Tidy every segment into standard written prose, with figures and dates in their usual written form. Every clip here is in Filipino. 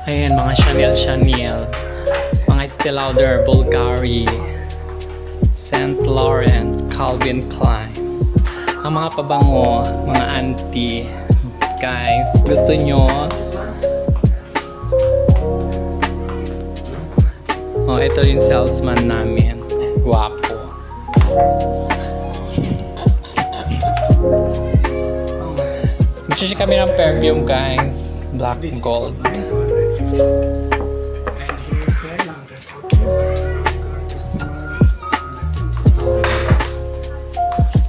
Ayan, mga Chanel, mga Estee Lauder, Bulgari, Saint Laurent, Calvin Klein. Ang mga pabango, mga auntie. Guys, gusto nyo? Oh, ito yung salesman namin. Guwapo. Magsisi kami ng perfume, guys. Black Gold.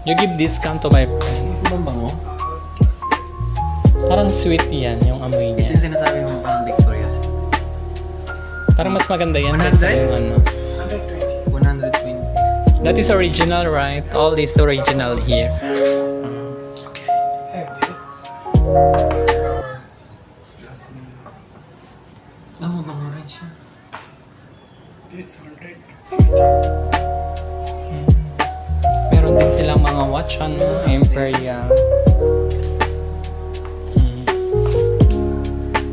You give discount to my friends. Ibang bango? Parang sweet yan, yung amoy Ito niya. yung sinasabi mo parang Victoria's. Parang mas maganda yan 100? kaysa yung ano. 120. That is original, right? All is original here. Oh, mabango rin siya. Meron din silang mga watch, ano, Imperial.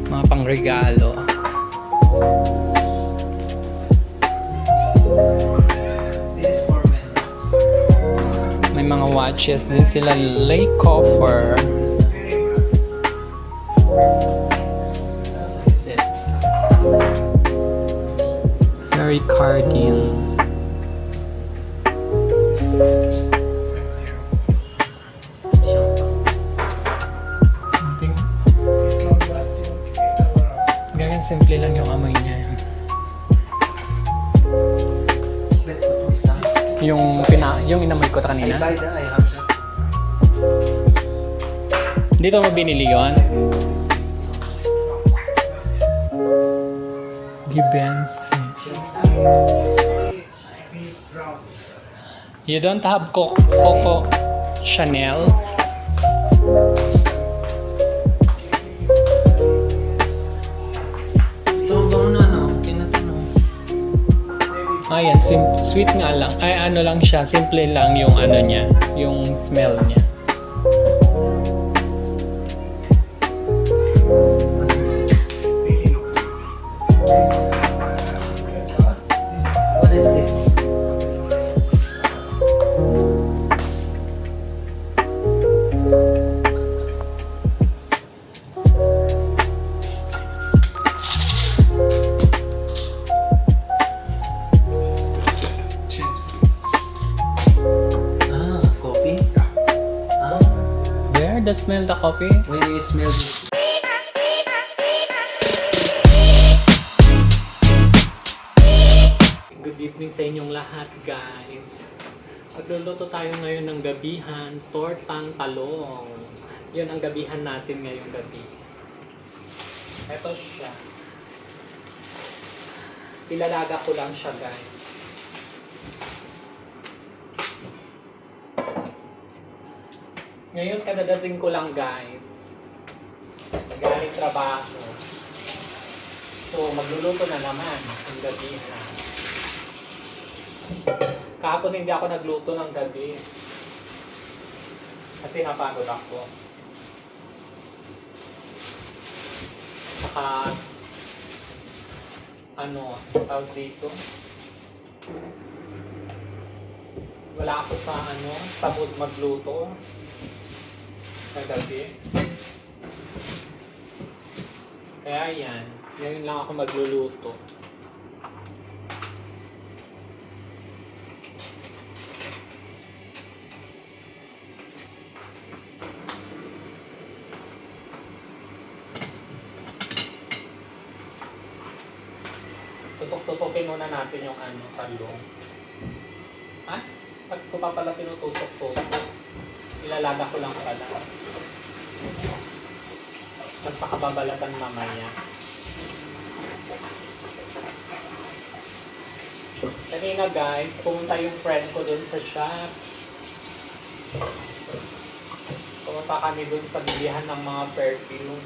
Mga pangregalo. This is for men. May mga watches din sila. Lake Coffer. So he said, Mary Cardin. Ganyan simple lang yung amoy niya. sweat ko to isa. Yung inamoy ko I kanina. buy that, I have that. Dito mo binili yun? Givenchy. You don't have Coco Chanel? Ito ang bango na ano, tinatanong. Ayan, sweet nga lang. Ay, ano lang siya, simple lang yung ano niya, yung smell niya. What is this? Ah, coffee? Ah, There, the smell the coffee. when you smell this. Good evening sa inyong lahat, guys. Magluluto tayo ngayon ng gabihan, tortang talong. Yun ang gabihan natin ngayong gabi. Ito siya. Ilalaga ko lang siya, guys. Ngayon, kadadating ko lang, guys. Galing trabaho. So, magluluto na naman ang gabihan. Kahapon hindi ako nagluto ng gabi. Kasi napagod ako. Saka, tawag dito. Wala ako sa mood magluto. Sa gabi. Kaya yan. Ngayon lang ako magluluto. Tutok-tutokin muna natin yung talong. Ha? Pag ko pa pala tinutusok-tusok, ilalaga ko lang pala. Magpakababalatan mamaya. Kanina guys, pumunta yung friend ko dun sa shop. Pumunta kami dun sa bilihan ng mga perfume.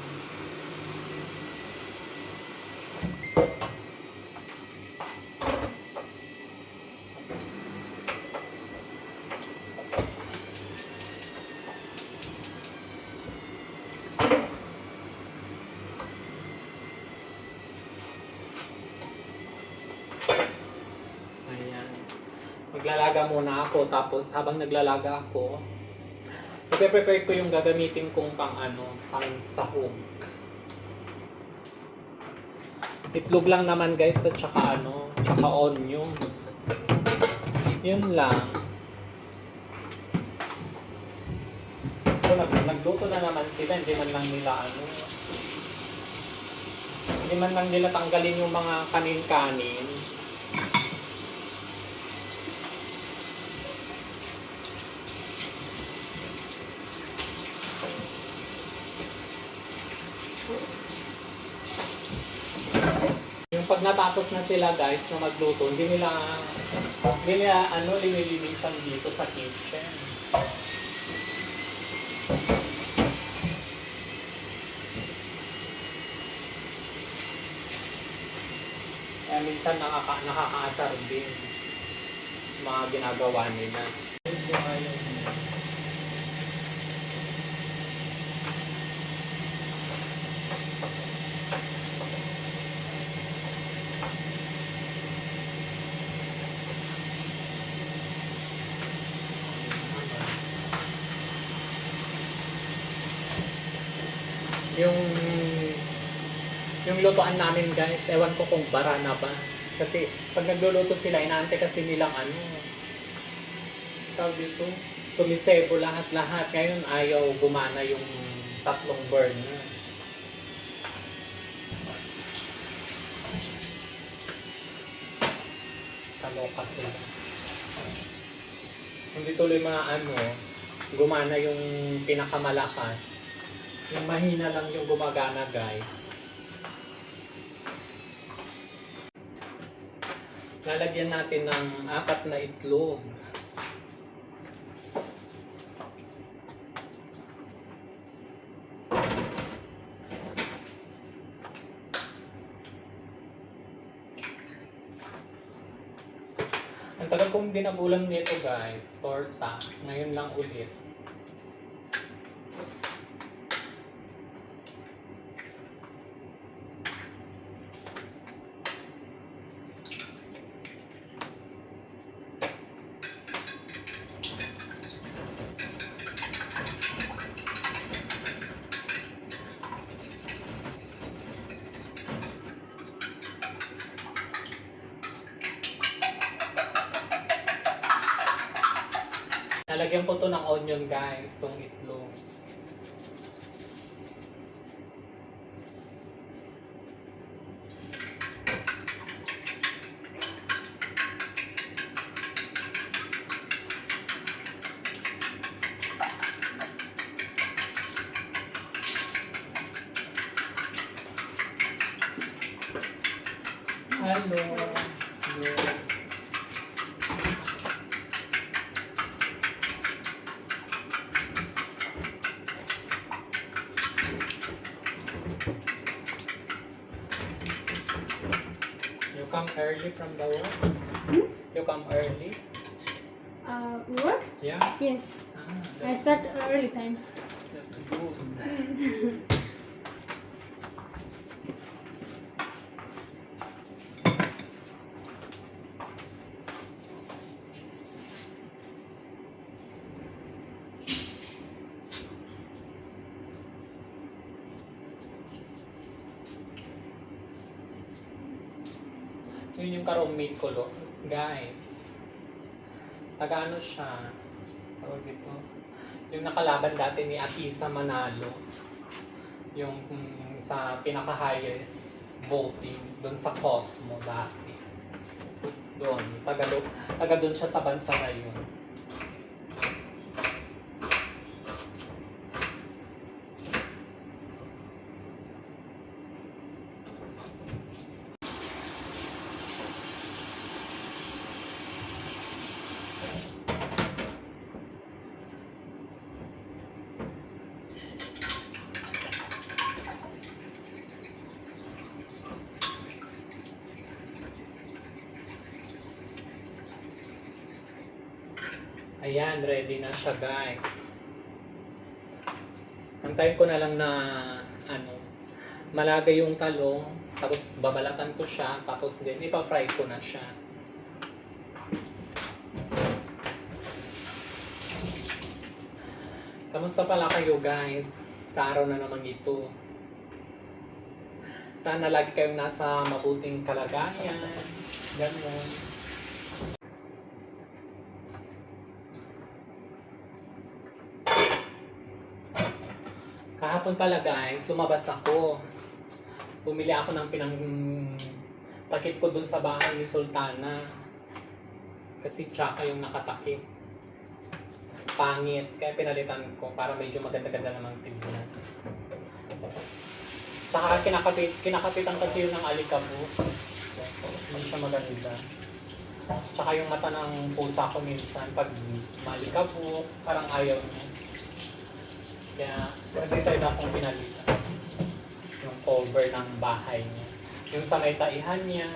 Maglalaga muna ako, tapos habang naglalaga ako, i-prepare ko yung gagamitin kong pang sahog. Itlog lang naman guys, at saka tsaka onion. Yun lang. So nagluto na naman sila, hindi man lang nila tanggalin yung mga kanin-kanin. Yung pag natapos na sila guys na magluto, hindi nila linilinisan dito sa kitchen. Kaya minsan nakakaasar din mga ginagawa nila. Yung lutuan namin guys, ewan ko kung bara na ba. Kasi pag nagluluto sila, inaantay kasi nilang tawag dito, tumisebo lahat-lahat. Ngayon ayaw gumana yung tatlong burner. Kaloka sila. Hindi tuloy gumana yung pinakamalakas. Yung mahina lang yung gumagana guys. Lalagyan natin ng 4 na itlog. Ang tagal kong dinagulang nito guys, torta. Ngayon lang ulit. Lalagyan ko to ng onion guys, tong itlog. Hello. Hello. You come early from the work? You come early? Work? Yeah? Yes. I That's start early time. good. Yun yung ka-roommate ko, guys. Taga-ano siya? Tawag dito. Yung nakalaban dati ni Atisa Manalo. Yung sa pinaka-highest voting doon sa Cosmo dati. Doon. Taga doon siya sa bansa na yun. Ayan, ready na siya guys. Antayin ko na lang na malagay yung talong, tapos babalatan ko siya, tapos din ipa-fry ko na siya. Kamusta pala kayo guys? Sa araw na naman ito. Sana lagi kayong nasa mabuting kalagayan. Ganun. Kahapon pala guys, lumabas ako. Bumili ako ng takip ko dun sa bahay ni Sultana. Kasi tsaka yung nakatakip. Pangit. Kaya pinalitan ko para medyo maganda-ganda namang tignan. Saka kinakapitan kasi yun ng alikabok. Hindi siya maganda. Saka yung mata ng pusa ko minsan pag malikabok, parang ayaw niya. Kaya nag-decide akong pinalitan yung cover ng bahay niya. Yung sa may taihan niya.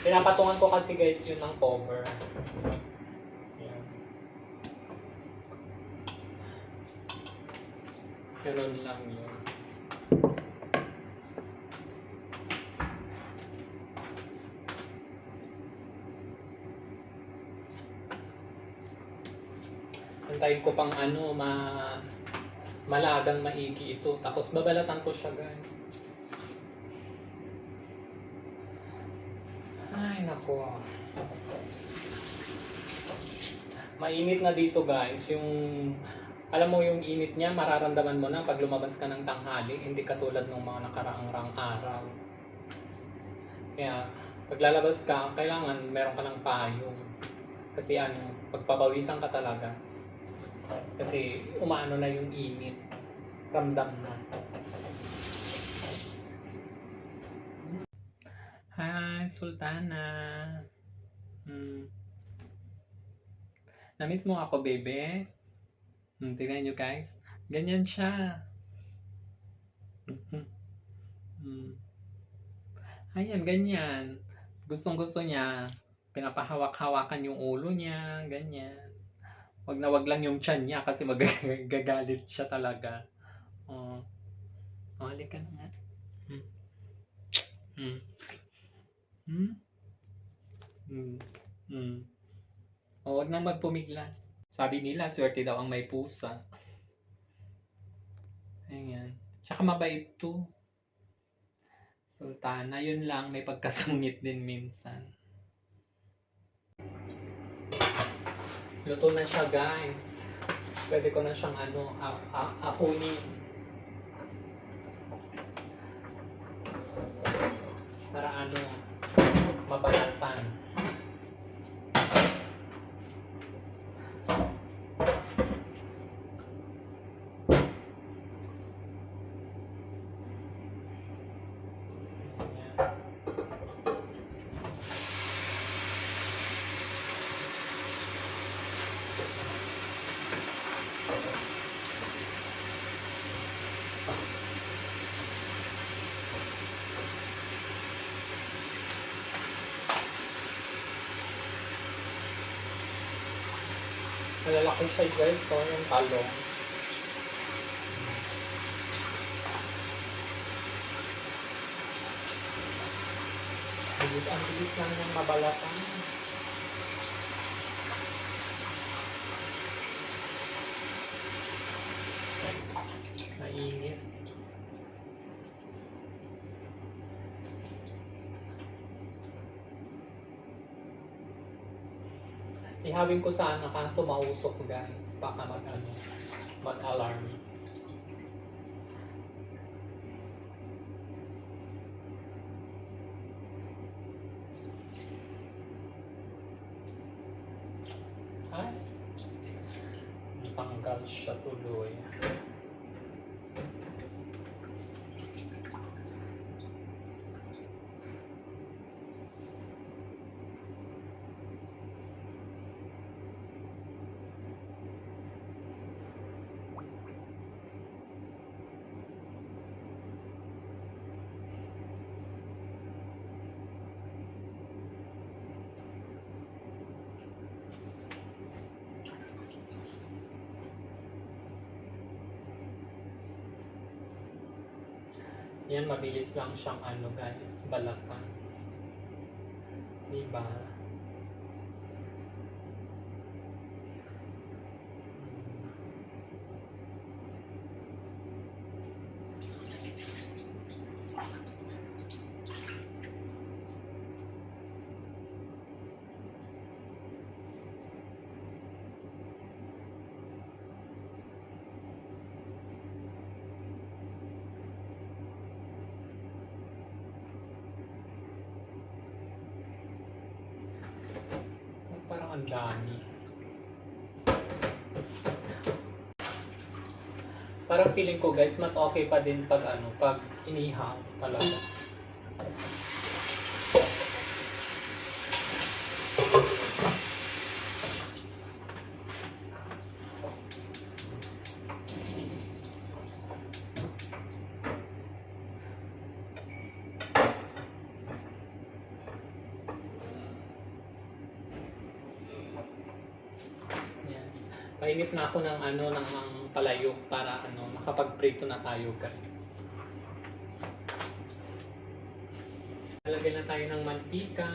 Pinapatungan ko kasi guys yun ng cover. Yan. Ganun lang yun. Antayin ko pang malagang maigi ito. Tapos babalatan ko siya guys. Ay nako. Mainit na dito guys. Alam mo yung init niya, mararamdaman mo na pag lumabas ka ng tanghali. Hindi katulad ng mga nakaraang araw. Kaya pag lalabas ka, kailangan meron ka ng payong. Kasi pagpapawisan ka talaga. Kasi umaano na yung init. Ramdam na. Hi, Sultana. Namiss mo ako, baby? Tingnan nyo, guys. Ganyan siya. Ayan, ganyan. Gustong-gusto niya. Pinapahawak-hawakan yung ulo niya. Ganyan. Wag na wag lang yung tiyan niya kasi magagalit siya talaga. Oh. Oh, halika na nga. Oh, wag nang magpumiglas. Sabi nila, swerte daw ang may pusa. Ayan. Tsaka mabait to. Sultana, yun lang. May pagkasungit din minsan. Luto na siya, guys. Pwede ko na siyang apunin. Para mabalatan. Malalaki siya guys, so yung talong. Ang bilis lang ng mabalatan. Mainit. Ihawin ko sana kaso mausok guys. Baka mag-alarm. Ay. Tanggal siya tuloy. Yan, mabilis lang siyang guys, balatan. Diba? Ang dami. Parang feeling ko guys, mas okay pa din pag pag inihaw talaga. Yan. Painit na ako ng ng palayok para makapag-prito na tayo guys. Lalagyan na tayo ng mantika.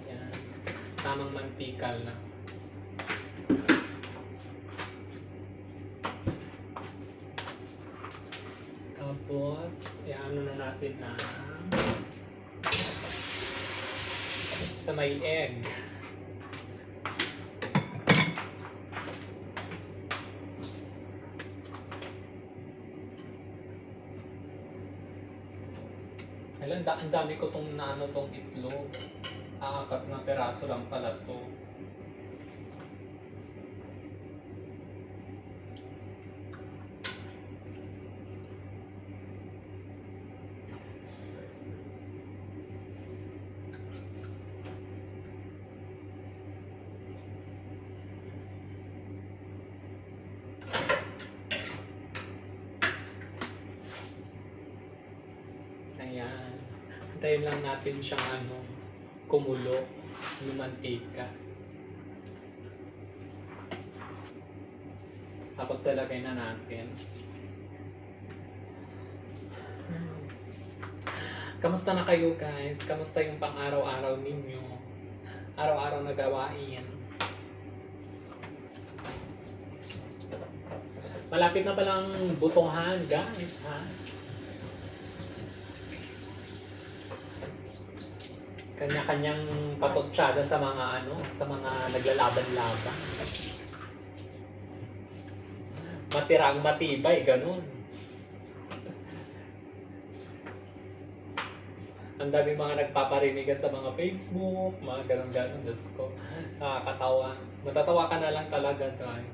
Yan. Tamang mantika lang. Tapos, i-ano na natin na sa may egg. Alam, ang dami ko tong tong itlog. 4 na peraso lang pala to. Ayan. Hintayin lang natin siyang kumulo ng mantika. Tapos talagay na natin. Kamusta na kayo guys? Kamusta yung pang-araw-araw ninyo? Araw-araw na gawain. Malapit na palang butuhan guys, ha? Kanya-kanyang patotsyada sa mga sa mga naglalaban-laban. Matirang matibay, ganun. Ang daming mga nagpaparinigan sa mga Facebook, mga ganun-ganun, Diyos ko. Nakakatawa. Matatawa ka na lang talaga, try.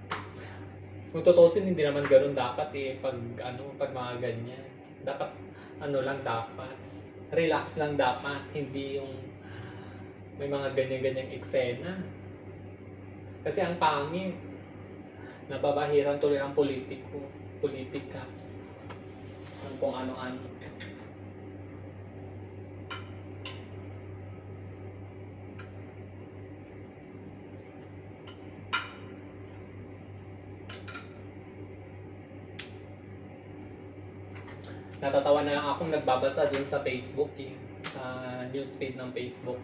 Kung tutusin, hindi naman ganun dapat pag mga ganyan. Dapat, lang dapat. Relax lang dapat, hindi yung may mga ganyan-ganyang eksena. Kasi ang pangit, nababahiran tuloy ang politika. Kung ano-ano. Natatawa na lang akong nagbabasa dun sa Facebook, sa newsfeed ng Facebook.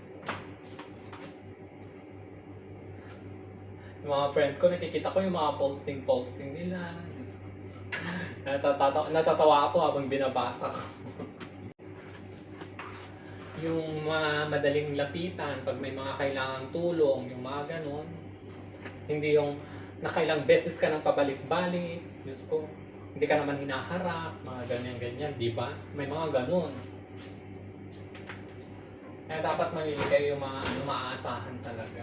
Yung mga friend ko, nakikita ko yung mga posting nila. Natatawa ako habang binabasa ko. Yung mga madaling lapitan, pag may mga kailangang tulong, yung mga ganon. Hindi yung nakailang beses ka nang pabalik-balik. Diyos ko, hindi ka naman hinaharap, mga ganyan-ganyan, di ba? May mga ganon. Kaya dapat mamili kayo yung mga maaasahan talaga.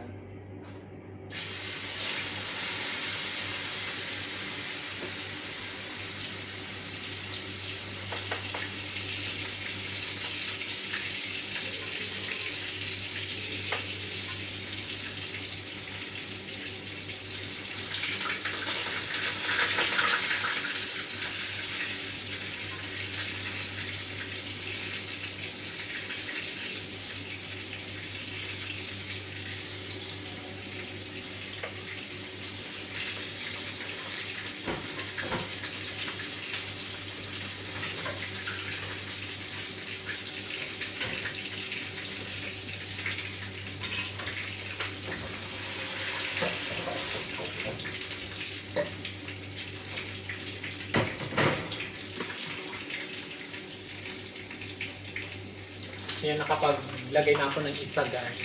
Yan, nakapaglagay na ako ng isa guys.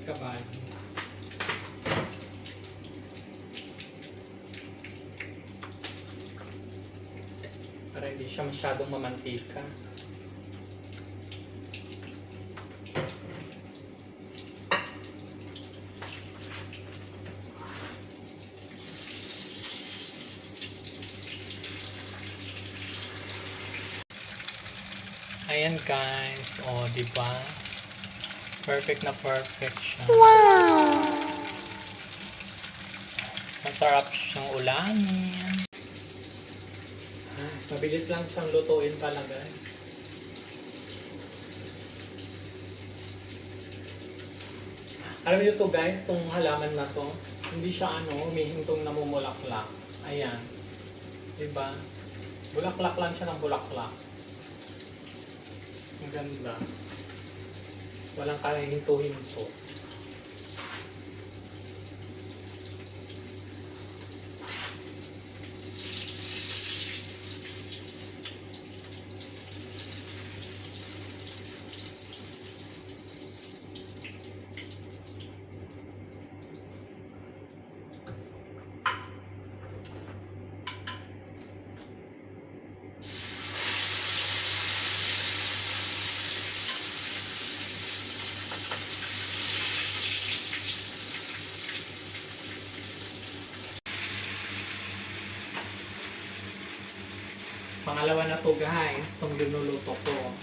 kabali. Para hindi siya masyadong mamantika. Ayan guys, oh, di ba? Perfect na perfect siya. Wow! Masarap siyang ulamin. Mabilis lang siyang lutuin talaga. Alam niyo to guys, itong halaman na to, hindi siya humihintong namumulaklak. Ayan. Diba? Bulaklak lang siya ng bulaklak. Ang ganda. Walang kahinto-hinto. Pangalawa na to guys, itong linuluto ko.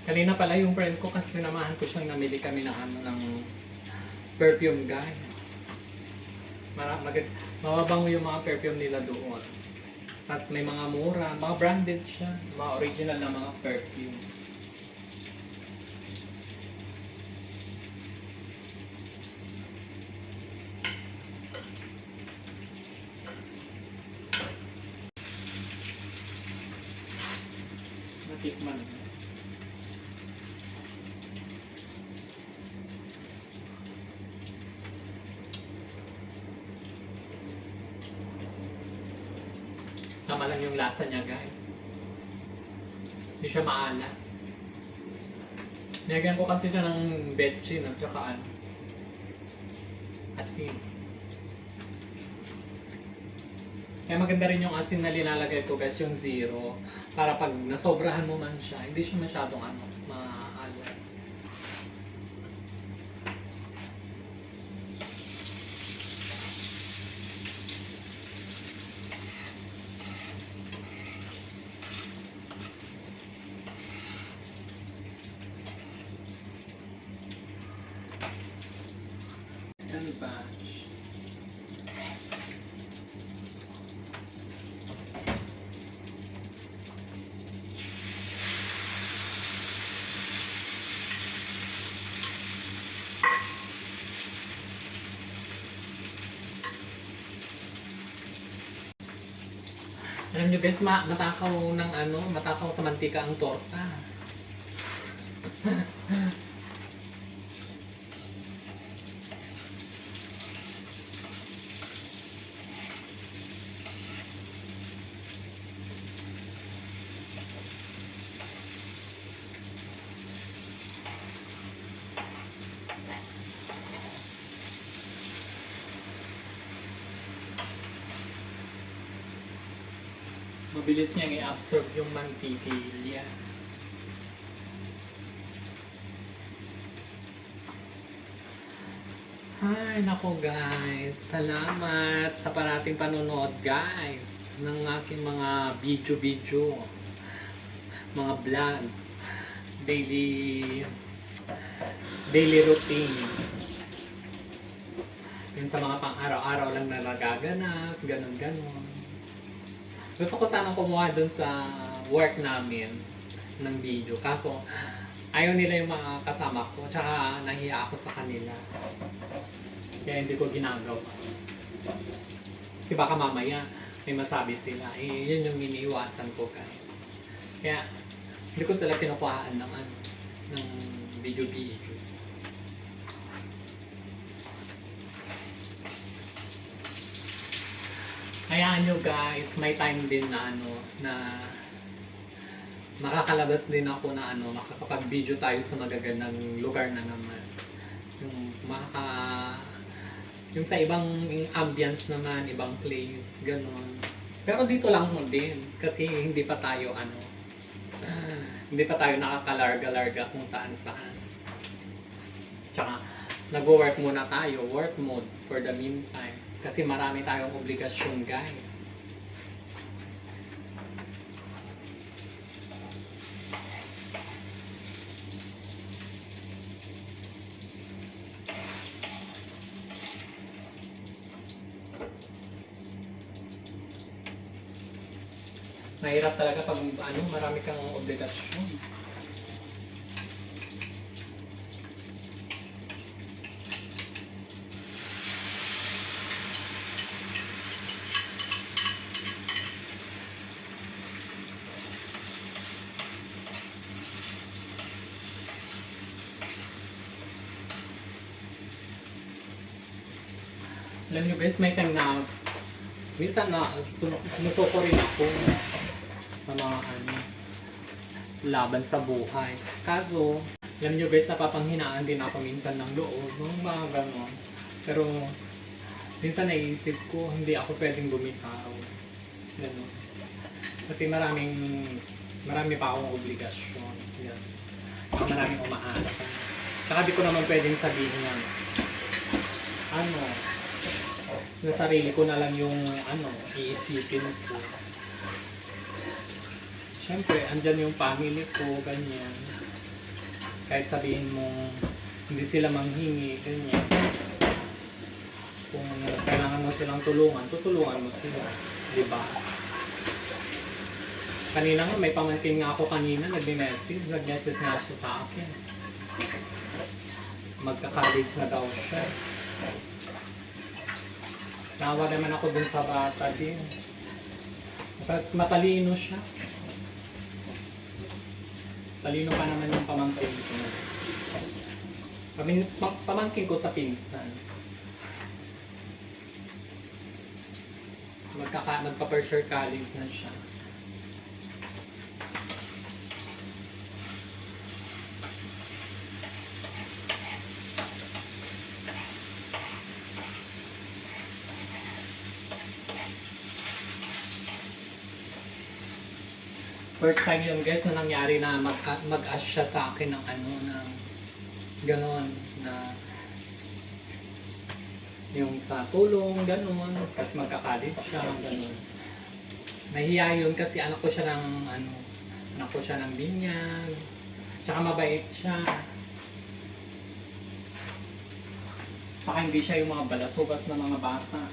Kanina pala yung friend ko kasi sinamahan ko siyang namili kami ng perfume guys. Mababango yung mga perfume nila doon. Tapos may mga mura, mga branded siya, mga original na mga perfume. Natikman. Tama lang yung lasa niya guys. Hindi siya maalat. Nilagyan ko kasi siya ng betchin at saka asin. Kaya maganda rin yung asin na linalagay ko guys, yung zero. Para pag nasobrahan mo man siya, hindi siya masyadong maalat. Yan ba? Alam nyo guys, matakaw sa mantika ang torta. Mabilis niyang i-absorb yung mantikilya. Ay, nako guys. Salamat sa parating panonood guys ng aking mga video-video. Mga vlog. Daily routine. Yung sa mga pang-araw-araw lang na nagaganap, ganun-ganun. Gusto ko sanang kumuha dun sa work namin ng video. Kaso, ayaw nila yung mga kasama ko. Tsaka, nahiya ako sa kanila. Kaya hindi ko ginagawa. Kasi baka mamaya, may masabi sila. Yun yung iniiwasan ko guys. Kaya, hindi ko sila kinukuhaan ng video-video. Hayaan nyo guys, may time din na na makakalabas din ako na makakapag-video tayo sa magagandang lugar na naman. Yung sa ibang ambience naman, ibang place, ganun. Pero dito lang mo din, kasi hindi pa tayo hindi pa tayo nakakalarga-larga kung saan-saan. Tsaka, nag-work muna tayo, work mode for the meantime. Kasi marami tayong obligasyon, guys. Mahirap talaga pag marami kang obligasyon. Alam niyo guys, may time na minsan na sinusuko rin ako sa mga laban sa buhay. Kaso, alam niyo guys, napapanghinaan din ako minsan ng loob, mga ganon. Pero, minsan naisip ko, hindi ako pwedeng bumitaw. Ganon. Kasi marami pa akong obligasyon. Yan. Maraming umaasa. Saka di ko naman pwedeng sabihin na, na sarili ko na lang yung iisipin ko. Siyempre, andyan yung family ko, ganyan. Kahit sabihin mo, hindi sila manghingi, ganyan. Kung kailangan mo silang tulungan, tutulungan mo sila. Diba? Kanina nga, may pamangkin nga ako kanina, nag-message nga siya sa akin. Magka-college na daw siya. Nawa naman ako dun sa bata din. Matalino siya. Talino pa naman yung pamangkin ko. Pamangkin ko sa pinsan. Magpa-first college na siya. First time yun guys na nangyari na mag-ask siya sa akin ng ng ganon na yung sa tulong, ganon, kasi magka-college siya, ganon. Nahiya yun kasi anak ko siya ng binyag, tsaka mabait siya. Tsaka hindi siya yung mga balasubas na mga bata.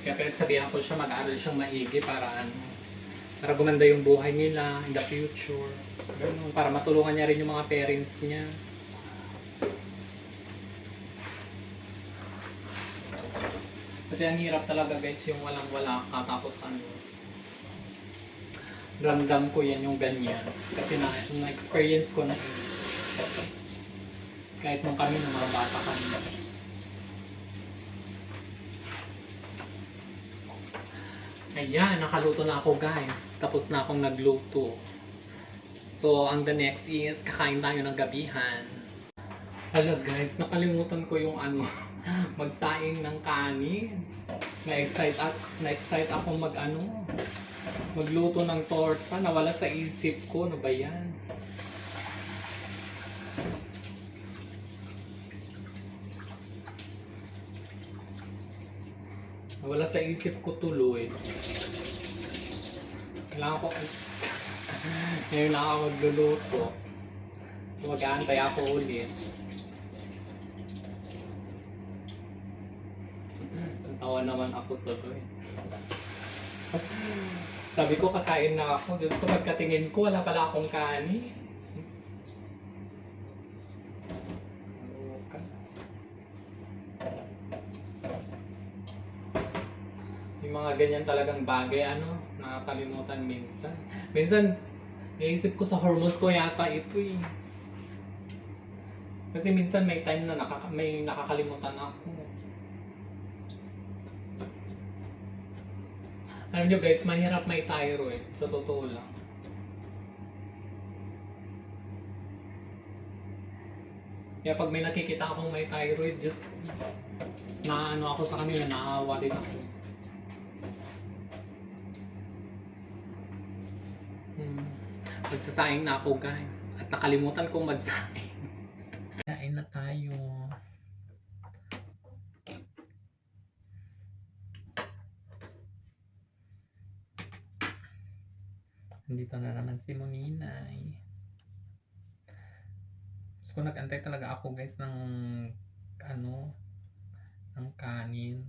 Kaya pinagsabihan ko siya, mag-aaral siyang maigi para gumanda yung buhay nila in the future. Ganun, para matulungan niya rin yung mga parents niya. Kasi ang hirap talaga guys, yung walang-wala ka tapos ramdam ko yan yung ganyan. Kasi na-experience ko na yun. Kahit nung kami, nung mga bata kami. Ayan, nakaluto na ako guys. Tapos na akong nagluto. So, ang the next is, kakain tayo ng gabihan. Hala guys, nakalimutan ko yung magsaing ng kanin. Na-excite akong magluto ng torta. Nawala sa isip ko, ano ba yan? Wala sa isip ko tuloy. Kailangan ko ngayon na ako magluluto. Mag-aantay ako ulit. Tawa naman ako tuloy. Sabi ko, kakain na ako. Diyos ko, pagkatingin ko, wala pala akong kanin. Yung mga ganyan talagang bagay, ano, nakakalimutan minsan. Minsan, naisip ko sa hormones ko yata ito eh. Kasi minsan may time na may nakakalimutan ako. Alam nyo guys, mahirap may thyroid. Sa totoo lang. Kaya pag may nakikita akong may thyroid, just na ano ako sa kanila, naawa din ako. Magsasaing na ako guys. At nakalimutan kong magsaing. Kain na tayo. Nandito na naman si Moninay. So nag-antay talaga ako guys ng ng kanin.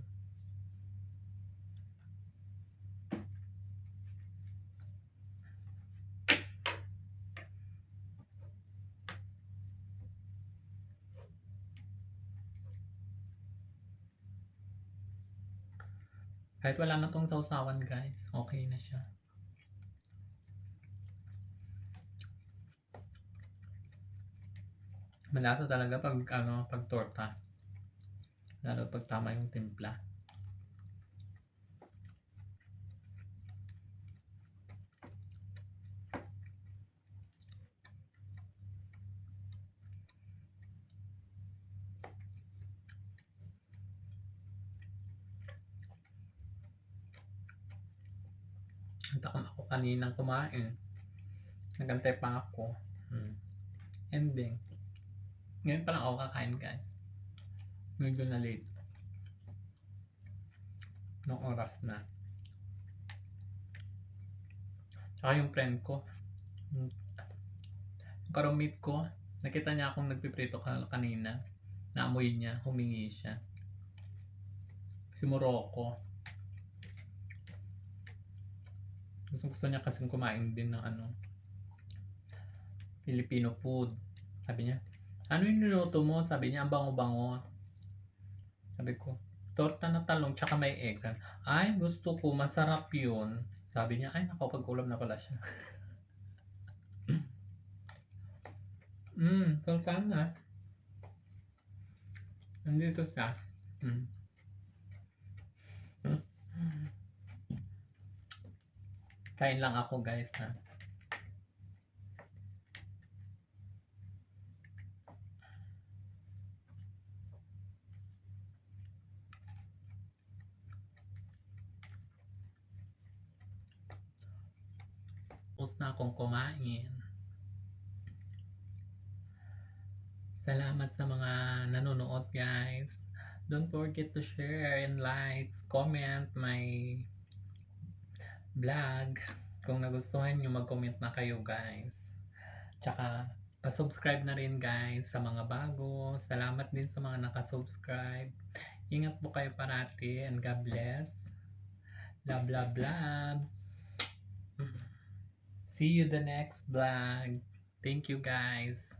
Kahit wala na tong sausawan guys, okay na siya. Malasa talaga pag torta. Lalo pag tama yung timpla. Takam ako kaninang kumain. Nagantay pa ako. Ending. Ngayon pa lang ako kakain guys. Medyo na late. Nung oras na. Tsaka yung friend ko. Yung karumit ko. Nakita niya akong nagpiprito kanina. Naamoy niya. Humingi siya. Si Morocco. Gusto niya kasing kumain din ng Filipino food. Sabi niya, ano yung niluto mo? Sabi niya, ang bango-bango. Sabi ko, torta na talong tsaka may egg. Ay, gusto ko, masarap yun. Sabi niya, ay, nakapag-ulam na pala siya. Torta na. Nandito siya. Kain lang ako guys ha. Tapos na akong kumain. Salamat sa mga nanonood guys. Don't forget to share and like, comment my vlog. Kung nagustuhan nyo, mag-comment na kayo guys. Tsaka subscribe na rin guys sa mga bago. Salamat din sa mga nakasubscribe. Ingat po kayo parati and God bless. Love, love, love. See you the next vlog. Thank you guys.